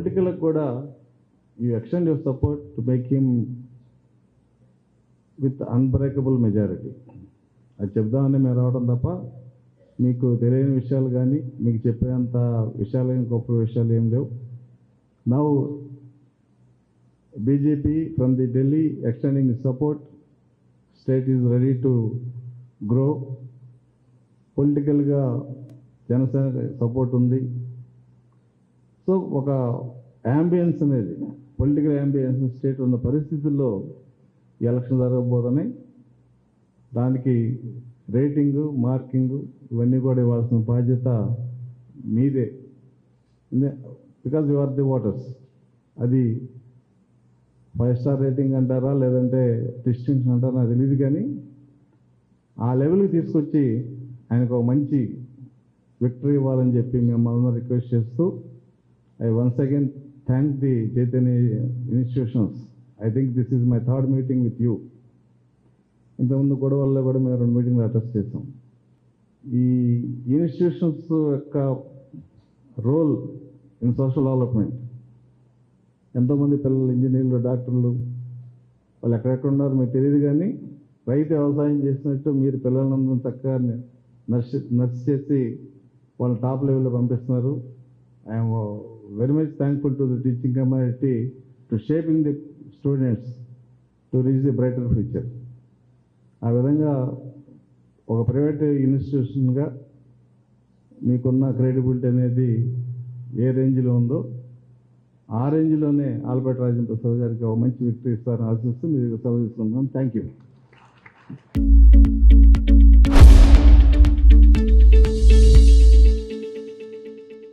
పొలిటికల్కి కూడా you extend your support to make him with unbreakable majority. అది చెప్దామని మేము రావడం తప్ప మీకు తెలియని విషయాలు కానీ మీకు చెప్పేంత విషయాలు గొప్ప విషయాలు ఏం లేవు. Now BJP from the Delhi extending support, state is ready to grow. పొలిటికల్గా జనసేన సపోర్ట్ ఉంది. సో ఒక యాంబియన్స్ అనేది, పొలిటికల్ యాంబియన్స్ స్టేట్ ఉన్న పరిస్థితుల్లో ఈ ఎలక్షన్ జరగబోతున్నాయి. దానికి రేటింగు, మార్కింగు ఇవన్నీ కూడా ఇవ్వాల్సిన బాధ్యత మీదే. Because you are the voters. అది 5 స్టార్ రేటింగ్ అంటారా లేదంటే డిస్టింక్షన్ అంటారా నాకు తెలియదు, కానీ ఆ లెవెల్కి తీసుకొచ్చి ఆయనకు ఒక మంచి విక్టరీ ఇవ్వాలని చెప్పి మిమ్మల్ని రిక్వెస్ట్ చేస్తూ, I once again thank the Chaitanya institutions. I think this is my third meeting with you. ఇంతకుముందు గొడవల్లో కూడా మేము 2 మీటింగ్లు అటెస్ట్ చేసాం. ఈ ఇన్స్టిట్యూషన్స్ యొక్క రోల్ ఇన్ సోషల్ డెవలప్మెంట్, ఎంతోమంది పిల్లలు ఇంజనీర్లు, డాక్టర్లు వాళ్ళు ఎక్కడెక్కడ ఉన్నారు మీకు తెలియదు, కానీ రైతు వ్యవసాయం చేసినట్టు మీరు పిల్లలందరూ చక్కగా నర్స్ చేసి వాళ్ళ టాప్ లెవెల్లో పంపిస్తున్నారు. I'm very much thankful to the teaching community to shaping the students to reach the brighter future. ఆ విధంగా ఒక ప్రైవేట్ ఇన్స్టిట్యూషన్గా మీకున్న క్రెడిబిలిటీ అనేది ఏ రేంజ్లో ఉందో ఆ రేంజ్లోనే ఆల్బర్ట్ రాజేంద్ర ప్రసాద్ గారికి ఒక మంచి విక్టరీ ఇస్తారని ఆశిస్తూ మీరు సెలవు తీసుకుంటున్నాం. Thank you.